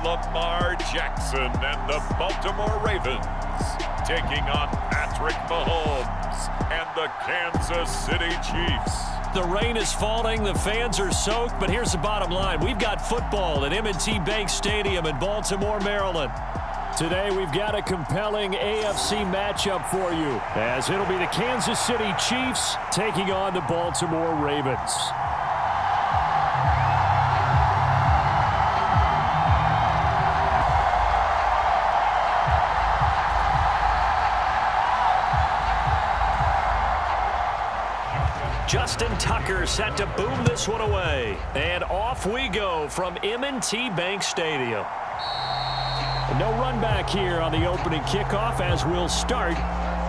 Lamar Jackson and the Baltimore Ravens taking on Patrick Mahomes and the Kansas City Chiefs. The rain is falling, the fans are soaked, but here's the bottom line. We've got football at M&T Bank Stadium in Baltimore, Maryland. Today we've got a compelling AFC matchup for you, as it'll be the Kansas City Chiefs taking on the Baltimore Ravens. Justin Tucker set to boom this one away. And off we go from M&T Bank Stadium. No run back here on the opening kickoff as we'll start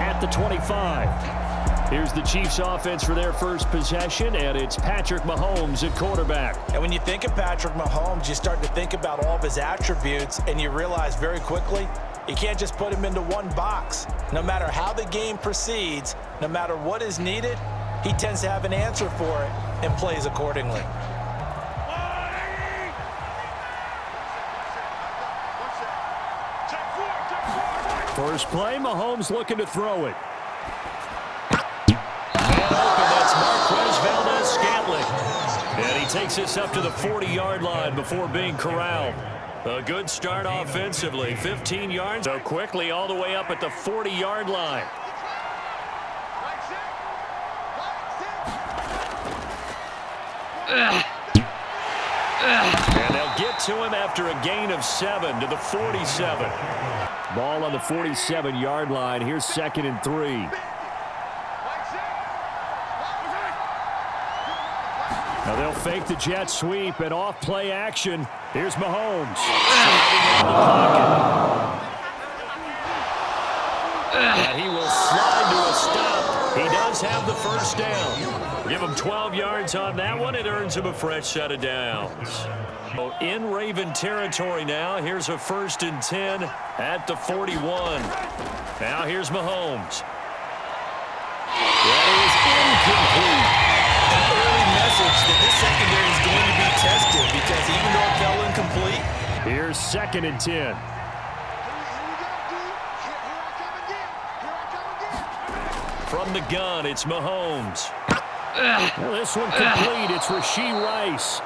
at the 25. Here's the Chiefs offense for their first possession, and it's Patrick Mahomes at quarterback. And when you think of Patrick Mahomes, you start to think about all of his attributes, and you realize very quickly you can't just put him into one box. No matter how the game proceeds, no matter what is needed, he tends to have an answer for it and plays accordingly. First play, Mahomes looking to throw it. And open, that's Marquez Valdez-Scantling. And he takes this up to the 40-yard line before being corralled. A good start offensively, 15 yards. So quickly all the way up at the 40-yard line. And they'll get to him after a gain of 7 to the 47. Ball on the 47-yard line. Here's 2nd and 3. Now they'll fake the jet sweep and off play action. Here's Mahomes. And he will slide to a stop. He does have the first down. Give him 12 yards on that one. It earns him a fresh set of downs. In Raven territory now. Here's a 1st and 10 at the 41. Now here's Mahomes. That is incomplete. An early message that this secondary is going to be tested because even though it fell incomplete. Here's 2nd and 10. From the gun, it's Mahomes. Well, this one complete. It's Rashee Rice.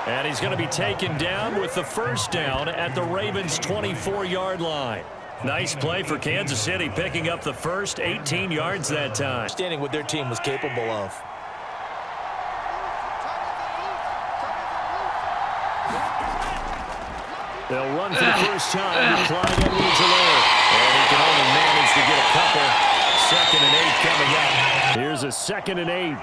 And he's going to be taken down with the first down at the Ravens' 24-yard line. Nice play for Kansas City, picking up the first 18 yards that time. Understanding what their team was capable of. They'll run for the first time with Clyde Edwards-Helaire. And he can only manage to get a couple. 2nd and 8 coming up. Here's a 2nd and 8.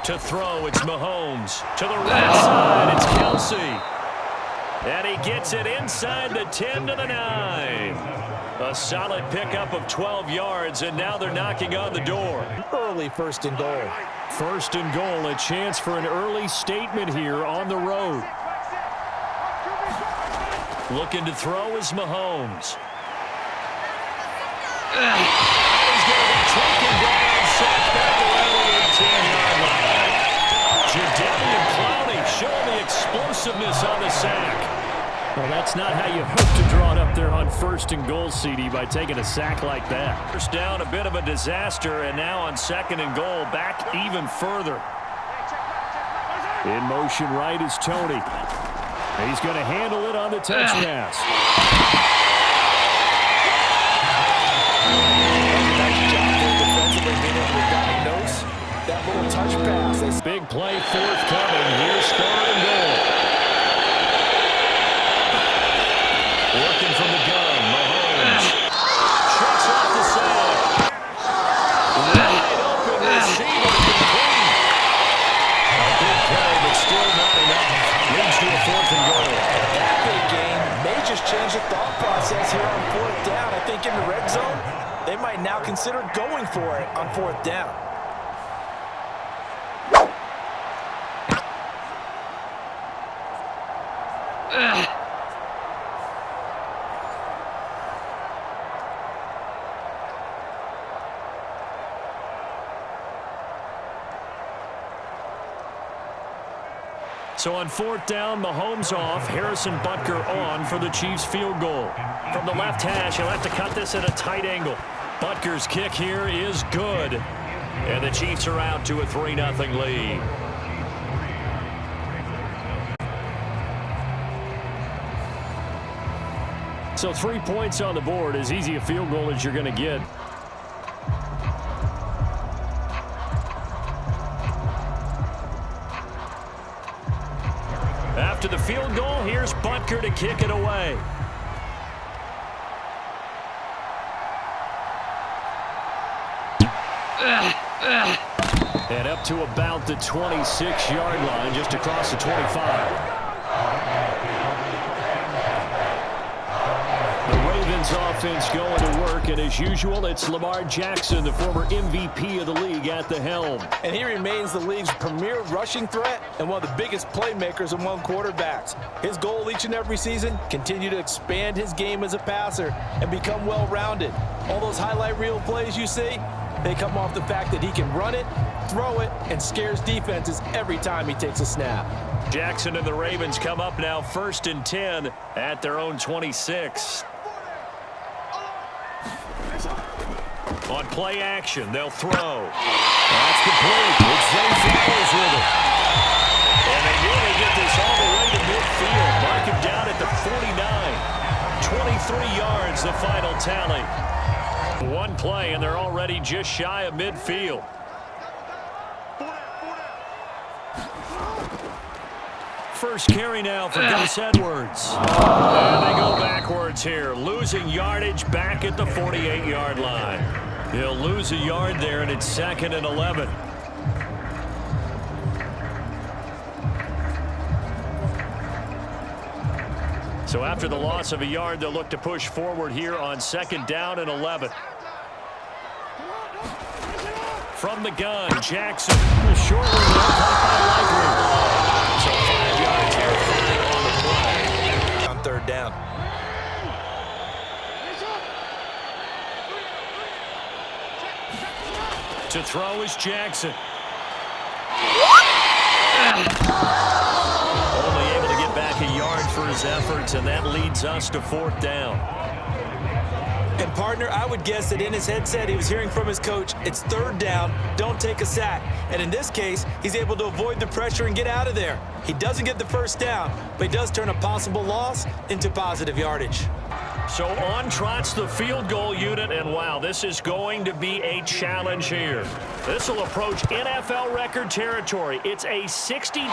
To throw, it's Mahomes. To the right side, it's Kelsey. And he gets it inside the 10 to the 9. A solid pickup of 12 yards, and now they're knocking on the door. Early 1st and goal. 1st and goal, a chance for an early statement here on the road. Looking to throw is Mahomes. He's going to be taken down, sacked back around the 18-yard line. Jadeveon Clowney showing the explosiveness on the sack. Well, that's not how you hope to draw it up there on 1st and goal, CD, by taking a sack like that. First down, a bit of a disaster, and now on 2nd and goal, back even further. In motion right is Tony. He's going to handle it on the touch pass. That little touch pass. Big play forthcoming. Here's 3rd and goal. Working from the gun, Mahomes. Tricks off the side. Wide open receiver complete. A big play, but still not enough. Leads to a 4th and goal. That big game may just change the thought process here on 4th down. I think in the red zone, they might now consider going for it on 4th down. So on 4th down, Mahomes off, Harrison Butker on for the Chiefs field goal. From the left hash, he'll have to cut this at a tight angle. Butker's kick here is good. And the Chiefs are out to a 3-0 lead. So 3 points on the board, as easy a field goal as you're going to get. After the field goal, here's Butker to kick it away. And up to about the 26-yard line, just across the 25. Offense going to work, and as usual, it's Lamar Jackson, the former MVP of the league, at the helm. And he remains the league's premier rushing threat and one of the biggest playmakers among quarterbacks. His goal each and every season, continue to expand his game as a passer and become well-rounded. All those highlight reel plays you see, they come off the fact that he can run it, throw it, and scares defenses every time he takes a snap. Jackson and the Ravens come up now 1st and 10 at their own 26. On play action, they'll throw. That's complete. It's Zay Flowers with it. And they nearly get this all the way to midfield. Mark him down at the 49. 23 yards, the final tally. One play, and they're already just shy of midfield. First carry now for Gus Edwards. And they go backwards here, losing yardage back at the 48-yard line. He'll lose a yard there, and it's 2nd and 11. So after the loss of a yard, they'll look to push forward here on 2nd down and 11. From the gun, Jackson. Short one, caught by Likely. So 5 yards here on the play. On 3rd down. To throw is Jackson. Only able to get back a yard for his efforts, and that leads us to 4th down. And partner, I would guess that in his headset he was hearing from his coach, it's 3rd down, don't take a sack. And in this case, he's able to avoid the pressure and get out of there. He doesn't get the 1st down, but he does turn a possible loss into positive yardage. So on trots the field goal unit, and wow, this is going to be a challenge here. This will approach NFL record territory. It's a 62-yard.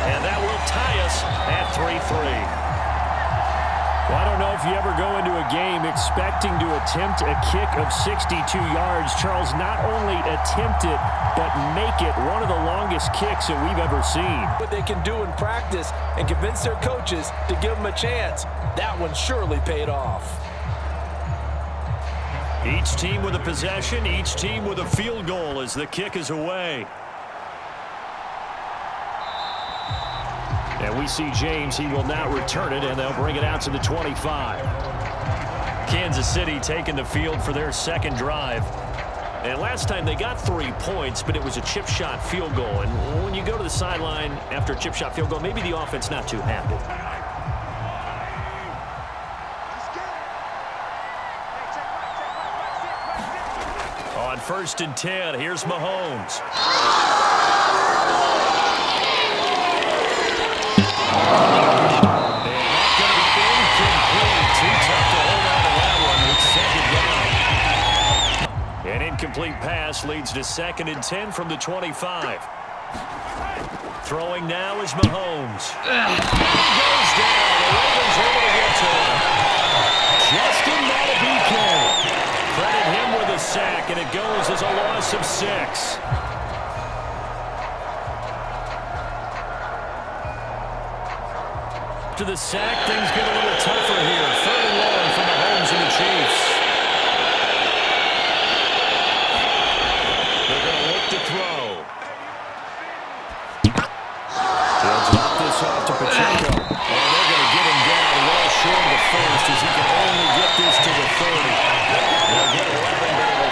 And that will tie us at 3-3. Well, I don't know if you ever go into a game expecting to attempt a kick of 62 yards. Charles, not only attempt it, but make it one of the longest kicks that we've ever seen. What they can do in practice and convince their coaches to give them a chance, that one surely paid off. Each team with a possession, each team with a field goal as the kick is away. And we see James, he will now return it, and they'll bring it out to the 25. Kansas City taking the field for their 2nd drive. And last time they got 3 points, but it was a chip shot field goal. And when you go to the sideline after a chip shot field goal, maybe the offense not too happy. On 1st and 10, here's Mahomes. An incomplete pass leads to 2nd and 10 from the 25. Throwing now is Mahomes. He goes down. The Ravens able to get to him. Justin Madubuike. Credit him with a sack, and it goes as a loss of 6. After the sack, things get a little tougher here. 3rd and long for Mahomes and the Chiefs. They're going to look to throw. They'll drop this off to Pacheco. And they're going to get him down well short of the 1st as he can only get this to the 30. They'll get 11, but it'll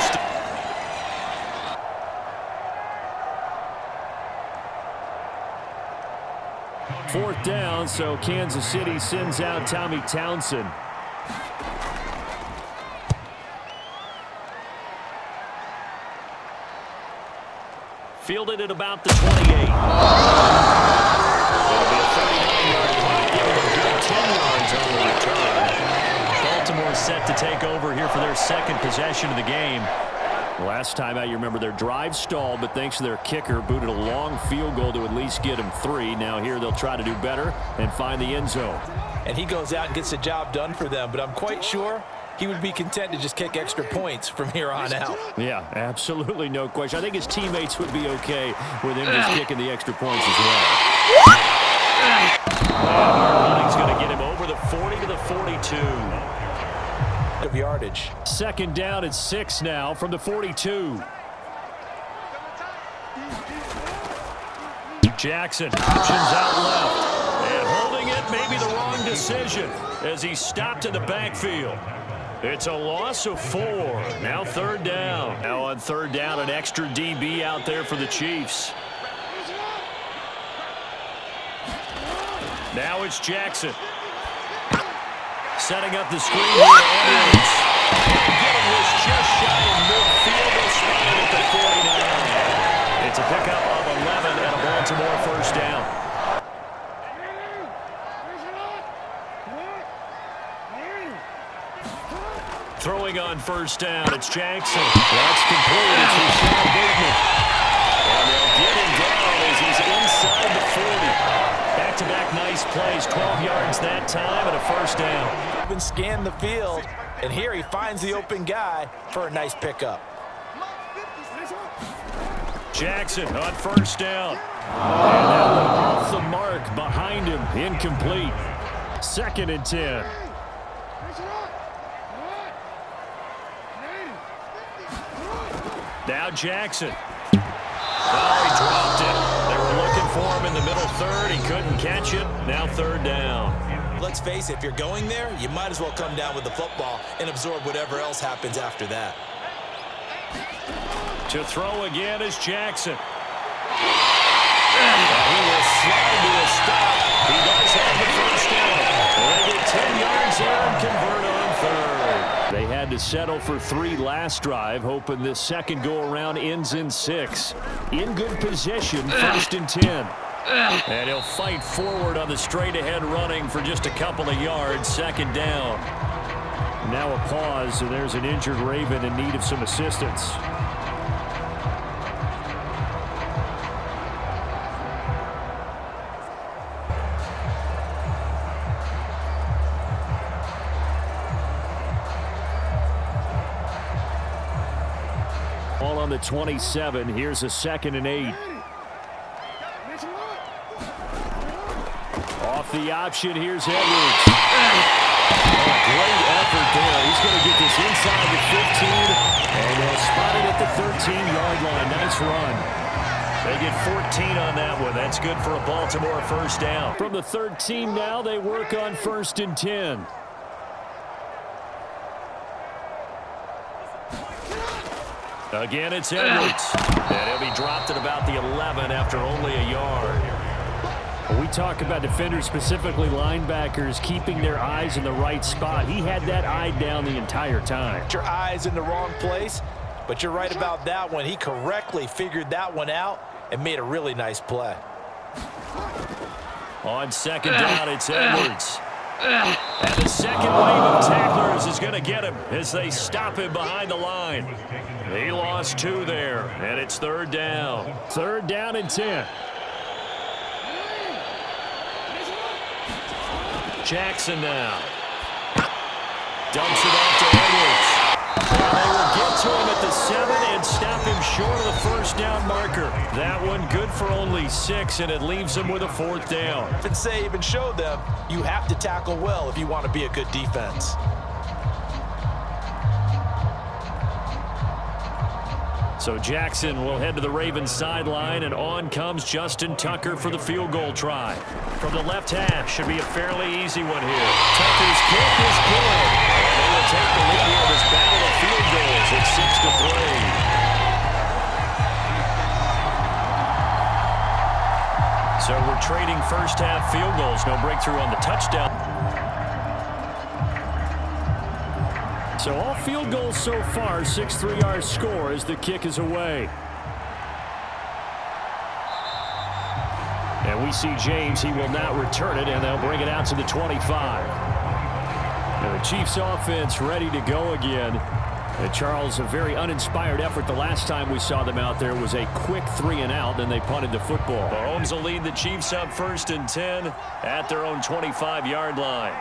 4th down, so Kansas City sends out Tommy Townsend. Fielded at about the 28. It'll be a 39-yard punt, giving them a good 10 yards on the return. Baltimore set to take over here for their second possession of the game. Last time out, you remember their drive stalled, but thanks to their kicker, booted a long field goal to at least get them 3. Now here they'll try to do better and find the end zone. And he goes out and gets the job done for them, but I'm quite sure he would be content to just kick extra points from here on out. Yeah, absolutely no question. I think his teammates would be okay with him just kicking the extra points as well. Running's going to get him over the 40 to the 42. Of yardage. 2nd down at 6 now from the 42. Jackson options out left. And holding it may be the wrong decision as he stopped in the backfield. It's a loss of 4. Now 3rd down. Now on 3rd down, an extra DB out there for the Chiefs. Now it's Jackson. Setting up the screen here. Edwards. Getting this just shy of midfield. They spotted at the 49. It's a pickup of 11 and a Baltimore 1st down. Throwing on 1st down, it's Jackson. That's complete. It's Rashad Bateman. And they'll get him down as he's inside the 40. Back-to-back nice plays, 12 yards that time and a 1st down. Been scan the field, and here he finds the open guy for a nice pickup. Jackson on 1st down. And that one off the mark behind him, incomplete. 2nd and 10. Now Jackson. Oh, he dropped it. They were looking for him in the middle 3rd. He couldn't catch it. Now 3rd down. Let's face it, if you're going there, you might as well come down with the football and absorb whatever else happens after that. To throw again is Jackson. He will slide to a stop. He does have the 1st down. They get 10 yards there and convert on 3rd. They had to settle for 3 last drive, hoping this second go-around ends in 6. In good position, 1st and 10. And he'll fight forward on the straight-ahead running for just a couple of yards, 2nd down. Now a pause, and there's an injured Raven in need of some assistance. Ball on the 27. Here's a 2nd and 8. Off the option, here's Edwards. Great effort there. He's going to get this inside the 15, and they'll spot it at the 13-yard line. Nice run. They get 14 on that one. That's good for a Baltimore 1st down. From the 13 now, they work on 1st and 10. Again, it's Edwards. And he'll be dropped at about the 11 after only a yard. We talk about defenders, specifically linebackers, keeping their eyes in the right spot. He had that eye down the entire time. Your eyes in the wrong place, but you're right about that one. He correctly figured that one out and made a really nice play. On 2nd down, it's Edwards. And the second wave of tacklers is going to get him as they stop him behind the line. He lost 2 there, and it's 3rd down. 3rd down and 10. Jackson now. Dumps it off to Edwards. And they will get to him at the 7 and stop him short of the 1st down marker. That one good for only 6, and it leaves him with a 4th down. And save and show them you have to tackle well if you want to be a good defense. So Jackson will head to the Ravens sideline, and on comes Justin Tucker for the field goal try. From the left hash, should be a fairly easy one here. Tucker's kick is good. And they will take the lead here in this battle of field goals at 6-3. So we're trading first-half field goals. No breakthrough on the touchdown. So all field goals so far, 6 3-yard score as the kick is away. And we see James. He will not return it, and they'll bring it out to the 25. And the Chiefs offense ready to go again. And Charles, a very uninspired effort. The last time we saw them out there was a quick 3-and-out, then they punted the football. Mahomes will lead the Chiefs up 1st and 10 at their own 25-yard line.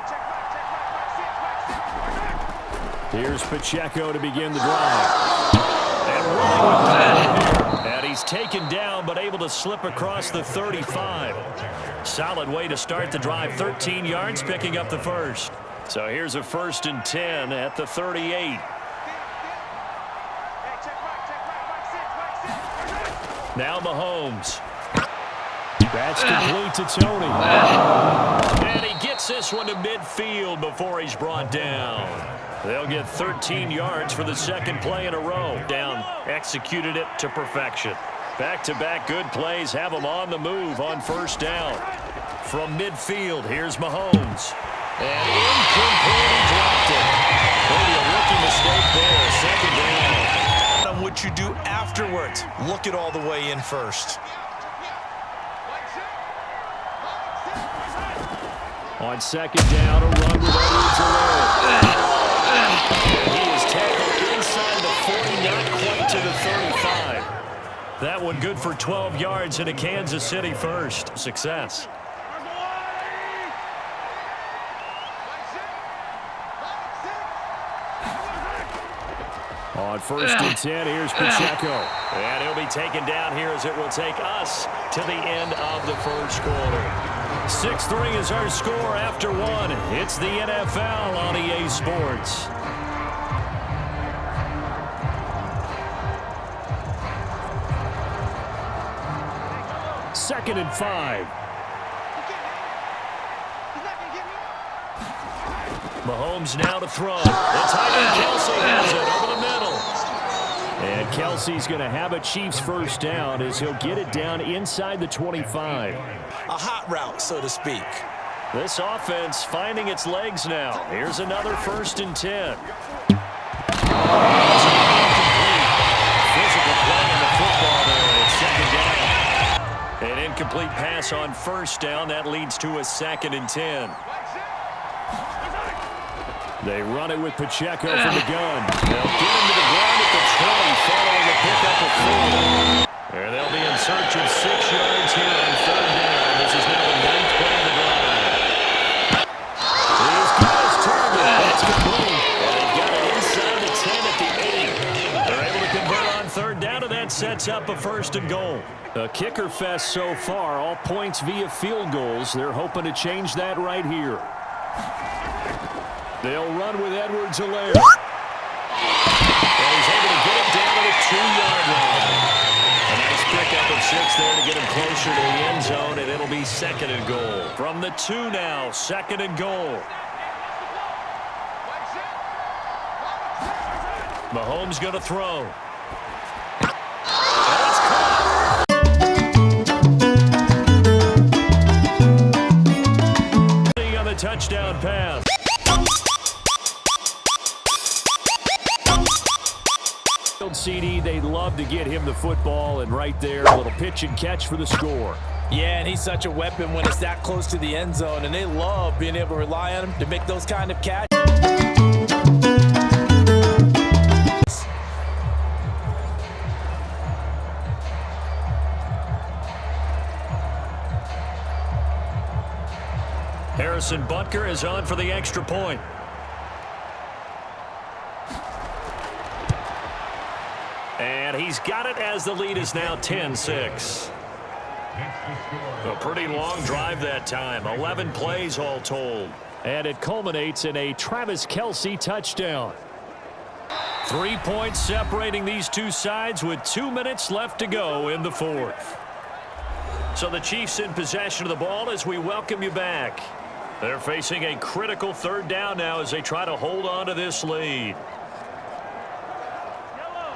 Here's Pacheco to begin the drive. And running with power here. And he's taken down, but able to slip across the 35. Solid way to start the drive. 13 yards, picking up the first. So here's a 1st and 10 at the 38. Now Mahomes. That's complete to Tony. And he gets this one to midfield before he's brought down. They'll get 13 yards for the second play in a row. Down, executed it to perfection. Back-to-back good plays have them on the move on 1st down. From midfield, here's Mahomes. And incomplete, he dropped it. Maybe a rookie mistake there, 2nd down. On what you do afterwards, look it all the way in first. On 2nd down, a run with Edwards. He is tackled inside the 40, not quite to the 35. That one good for 12 yards into Kansas City first. Success. On 1st and 10, here's Pacheco. And he'll be taken down here as it will take us to the end of the first quarter. 6-3 is our score after 1. It's the NFL on EA Sports. Second and 5. Mahomes now to throw. The tight end Kelsey has it over the middle. And Kelsey's going to have a Chiefs 1st down as he'll get it down inside the 25. A hot route, so to speak. This offense finding its legs now. Here's another 1st and 10. Physical play on the football there. It's 2nd down. An incomplete pass on 1st down. That leads to a 2nd and 10. They run it with Pacheco from the gun. They'll get him to the ground at the 20, following the pickup of 4. And they'll be in search of 6 yards here on 3rd down. This is now the 9th play of the drive. He's got his target. That's complete. And they've got it inside the 10 at the 8. They're able to convert on 3rd down, and that sets up a 1st and goal. A kicker fest so far, all points via field goals. They're hoping to change that right here. They'll run with Edwards-Helaire. And he's able to get it down to the 2-yard line. A nice pickup of 6 there to get him closer to the end zone, and it'll be 2nd and goal. From the 2 now, 2nd and goal. Mahomes going to throw. That's caught. On the touchdown pass. CD, they'd love to get him the football, and right there, a little pitch and catch for the score. Yeah, and he's such a weapon when it's that close to the end zone, and they love being able to rely on him to make those kind of catches. Harrison Butker is on for the extra point. And he's got it as the lead is now 10-6. A pretty long drive that time. 11 plays all told. And it culminates in a Travis Kelce touchdown. 3 points separating these two sides with 2 minutes left to go in the 4th. So the Chiefs in possession of the ball as we welcome you back. They're facing a critical 3rd down now as they try to hold on to this lead.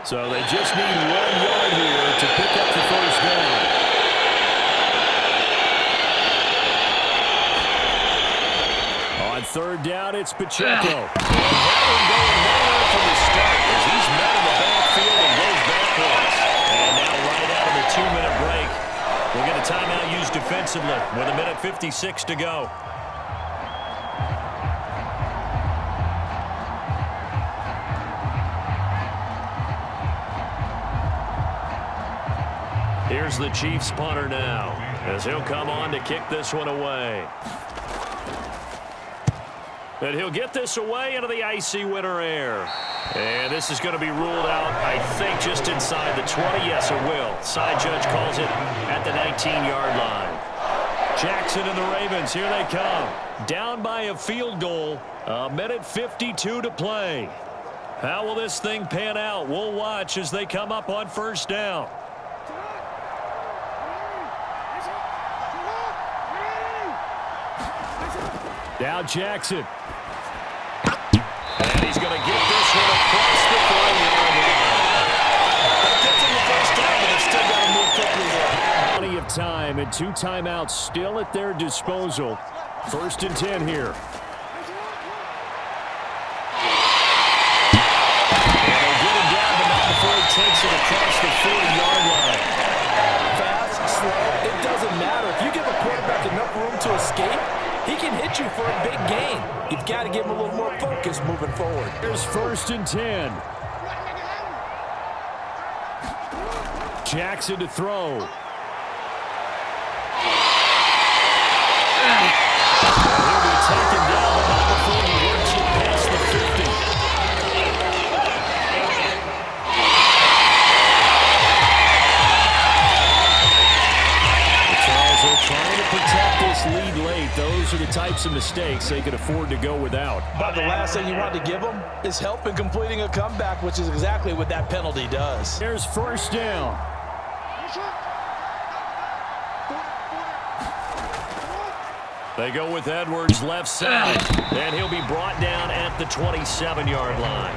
So they just need 1 yard here to pick up the 1st down. 1st and 10 down, it's Pacheco. And that one going nowhere from the start as he's met in the backfield and goes backwards. And now right out of the 2-minute break, we'll get a timeout used defensively with 1:56 to go. Here's the Chiefs punter now as he'll come on to kick this one away. And he'll get this away into the icy winter air. And this is going to be ruled out, I think, just inside the 20. Yes, it will. Side judge calls it at the 19-yard line. Jackson and the Ravens, here they come. Down by a field goal. 1:52 to play. How will this thing pan out? We'll watch as they come up on first down. Now Jackson. And he's going to get this one across the 40-yard line. That gets him the first down, but they've still got to move quickly there. Plenty of time and 2 timeouts still at their disposal. 1st and 10 here. And they'll get him down, but not before he takes it across the 40-yard line. Fast, slow, it doesn't matter. If you give a quarterback enough room to escape, he can hit you for a big gain. You've got to give him a little more focus moving forward. Here's 1st and 10. Jackson to throw. He'll be taken down, but not before he works it past the 50. They're trying to protect this lead late. Those are the types of mistakes they could afford to go without. But the last thing you want to give them is help in completing a comeback, which is exactly what that penalty does. There's 1st down. They go with Edwards left side, and he'll be brought down at the 27-yard line.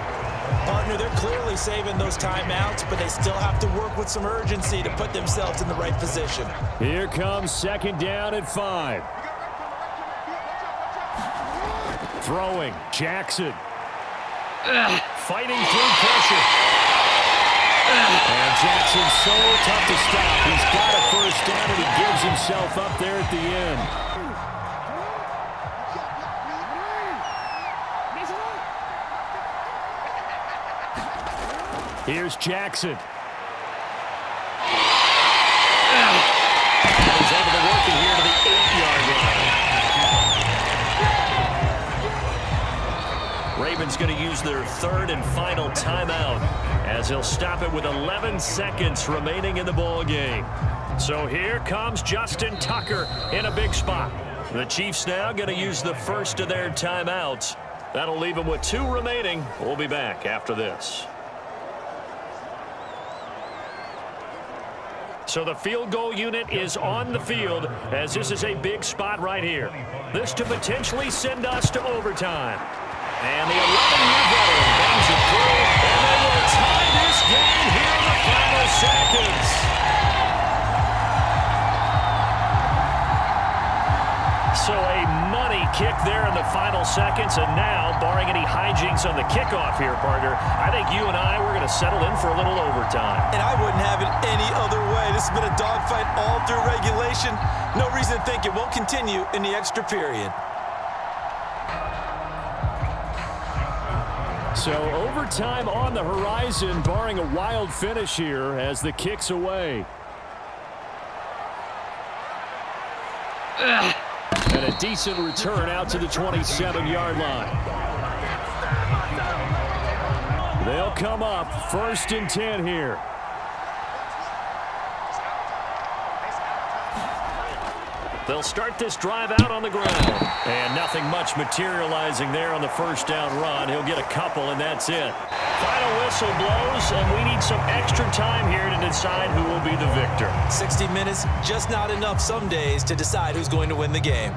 Partner, they're clearly saving those timeouts, but they still have to work with some urgency to put themselves in the right position. Here comes 2nd down at 5. Throwing, Jackson. Fighting through pressure. And Jackson's so tough to stop. He's got a 1st down, and he gives himself up there at the end. Here's Jackson. He's able to work it here to the 8-yard line. Ravens going to use their 3rd and final timeout as he'll stop it with 11 seconds remaining in the ball game. So here comes Justin Tucker in a big spot. The Chiefs now going to use the first of their timeouts. That'll leave them with 2 remaining. We'll be back after this. So the field goal unit is on the field as this is a big spot right here. This to potentially send us to overtime. And the 11-year veteran bangs it through, and they will tie this game here in the final seconds. So a money kick there in the final seconds, and now, barring any hijinks on the kickoff here, partner, I think you and I, we're going to settle in for a little overtime. And I wouldn't have it any other way. This has been a dogfight all through regulation. No reason to think it won't continue in the extra period. So overtime on the horizon, barring a wild finish here as the kick's away. And a decent return out to the 27-yard line. They'll come up 1st and 10 here. They'll start this drive out on the ground. And nothing much materializing there on the 1st down run. He'll get a couple, and that's it. Final whistle blows, and we need some extra time here to decide who will be the victor. 60 minutes, just not enough some days to decide who's going to win the game.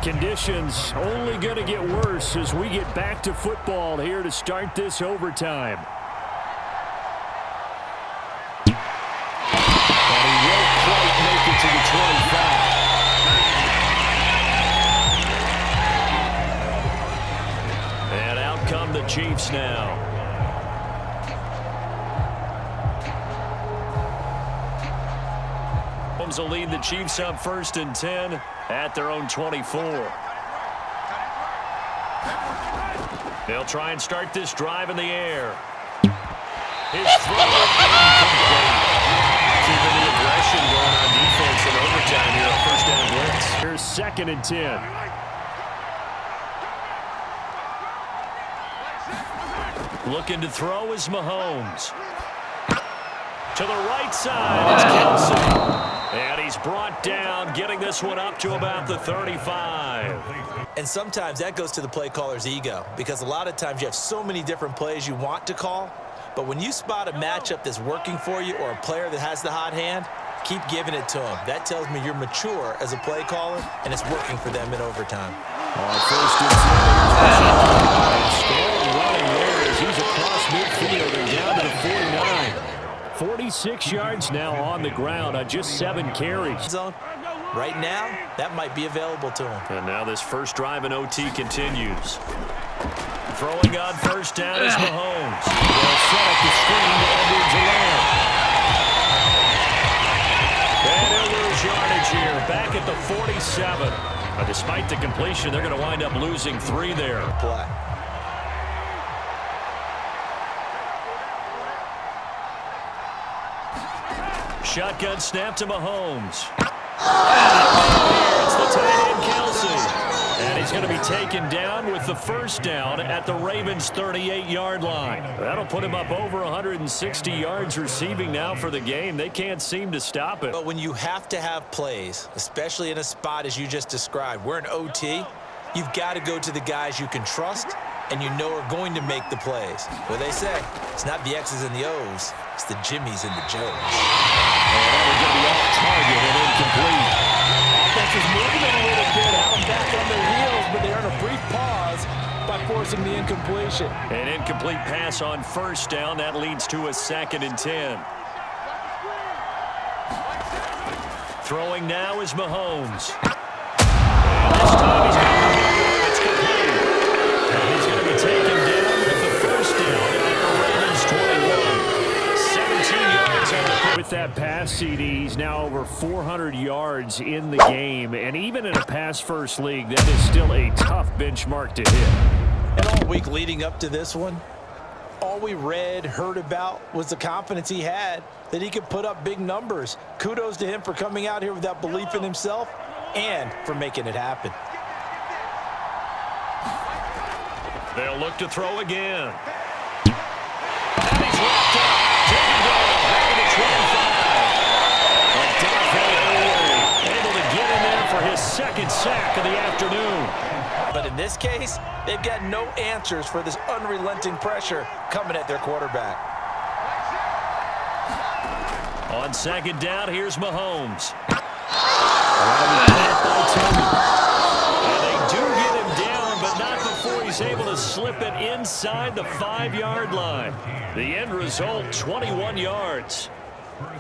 Conditions only going to get worse as we get back to football here to start this overtime. And he won't quite make it to the 25. And out come the Chiefs now. Mahomes will lead the Chiefs up 1st and 10 at their own 24. They'll try and start this drive in the air. His throw incomplete. Keeping the aggression going on defense in overtime here on 1st down blitz. Here's 2nd and 10. Looking to throw is Mahomes. To the right side, it's Kelsey. And he's brought down, getting this one up to about the 35. And sometimes that goes to the play caller's ego, because a lot of times you have so many different plays you want to call, but when you spot a matchup that's working for you or a player that has the hot hand, keep giving it to him. That tells me you're mature as a play caller, and it's working for them in overtime. On 1st and 10, strong running there as he's across midfield and down to the 49. 46 yards now on the ground on just 7 carries. Right now, that might be available to him. And now this first drive in OT continues. Throwing on 1st down is Mahomes. They'll set up the screen to Edwards-Helaire. And he'll lose yardage here, back at the 47. Despite the completion, they're going to wind up losing 3 there. Play. Shotgun snap to Mahomes. It's the tight end, Kelsey. And he's going to be taken down with the 1st down at the Ravens' 38-yard line. That'll put him up over 160 yards receiving now for the game. They can't seem to stop it. But when you have to have plays, especially in a spot as you just described, we're in OT, you've got to go to the guys you can trust and you know are going to make the plays. What they say, it's not the X's and the O's, it's the Jimmys and the Joes. And that will be off target and incomplete. Offense is moving a little bit out and back on their heels, but they're in a brief pause by forcing the incompletion. An incomplete pass on 1st down. That leads to a 2nd and 10. Throwing now is Mahomes. And this time he's got the ball. It's complete. And he's going to be taken down with the 1st down at the Ravens 21. 17 yards on the with that pass, CD, he's now over 400 yards in the game. And even in a pass-first league, that is still a tough benchmark to hit. And all week leading up to this one, all we read, heard about was the confidence he had that he could put up big numbers. Kudos to him for coming out here with that belief in himself and for making it happen. They'll look to throw again. And he's wrapped up. Taken down back at the 25. Able to get in there for his 2nd sack of the afternoon. But in this case, they've got no answers for this unrelenting pressure coming at their quarterback. On 2nd down, here's Mahomes. And they do get him down, but not before he's able to slip it inside the 5-yard line. The end result, 21 yards.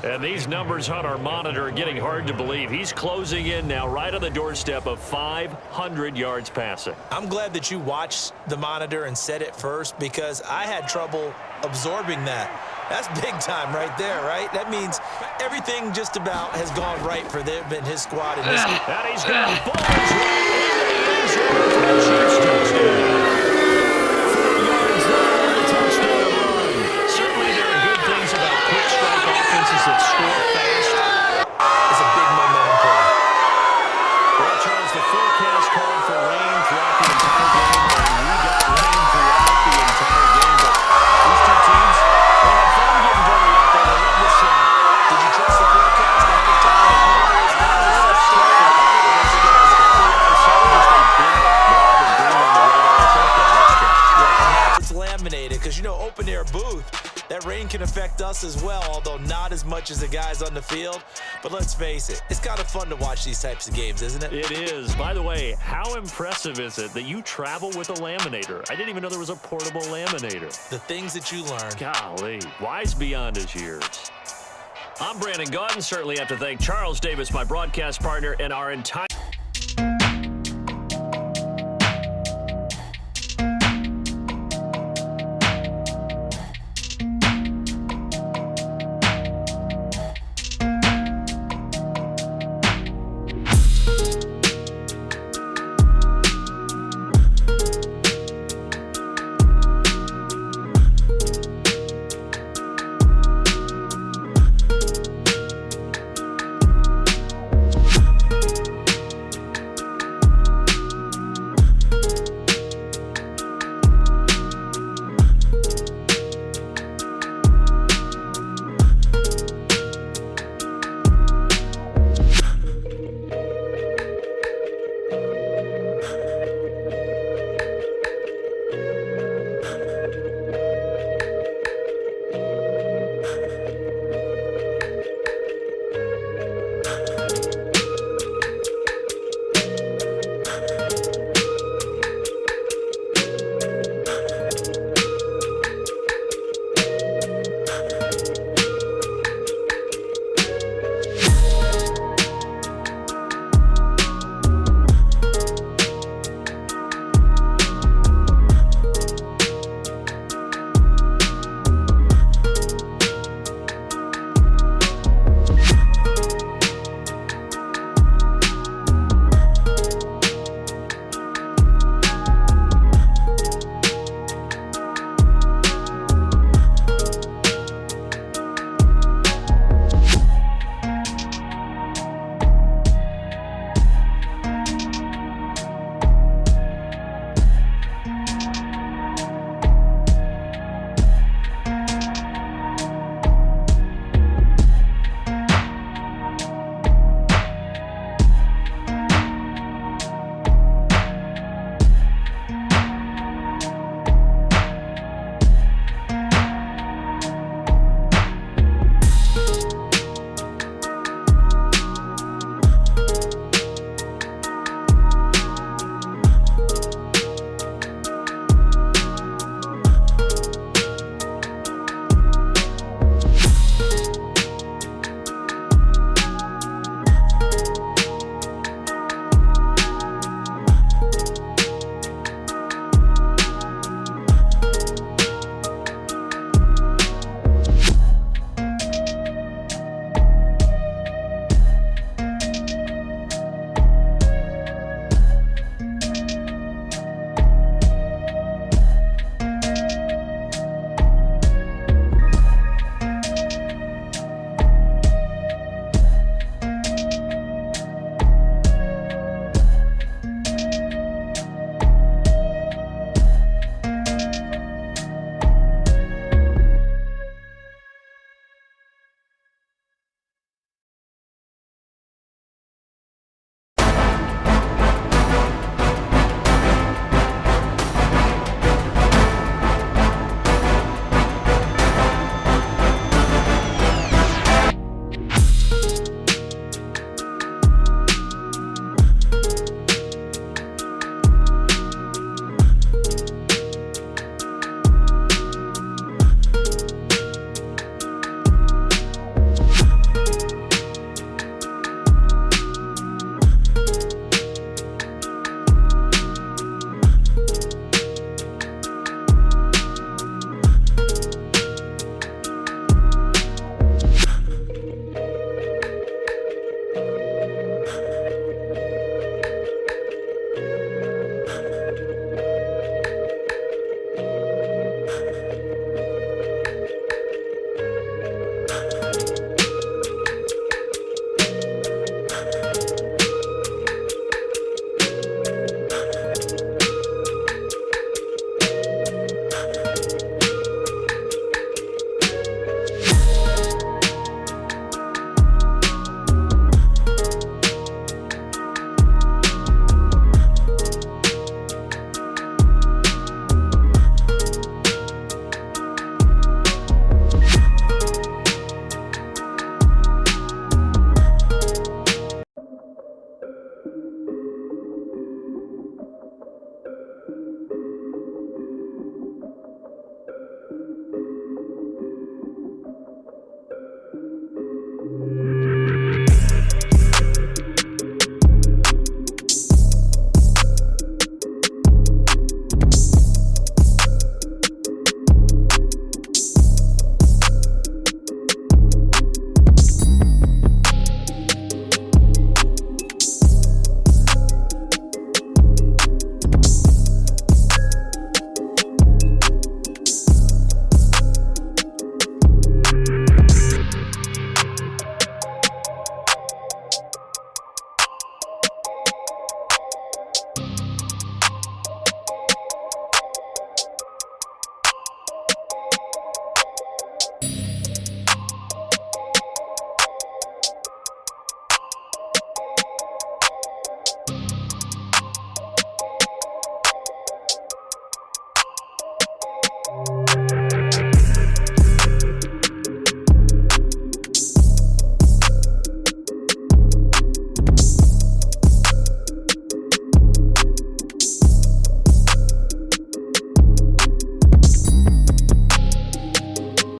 And these numbers on our monitor are getting hard to believe. He's closing in now right on the doorstep of 500 yards passing. I'm glad that you watched the monitor and said it first, because I had trouble absorbing that. That's big time right there, right? That means everything just about has gone right for them and his squad in this. And he's got balls right into the end zone for the Chiefs touchdown. 4 yards there on the touchdown run. Certainly there are good things about quick strike offenses that score fast. It's a big momentum play. Well, Charles, the forecast called for rain throughout the entire game, and we got rain throughout the entire game. But these two teams, they had fun getting dirty out there. They love the sun. Did you trust the forecast ahead of time? It's laminated because, you know, open-air booth, that rain can affect us as well, although not as much as the guys on the field. But let's face it, it's kind of fun to watch these types of games, isn't it? It is. By the way, how impressive is it that you travel with a laminator? I didn't even know there was a portable laminator. The things that you learn. Golly, wise beyond his years. I'm Brandon Gaudin. Certainly have to thank Charles Davis, my broadcast partner, and our entire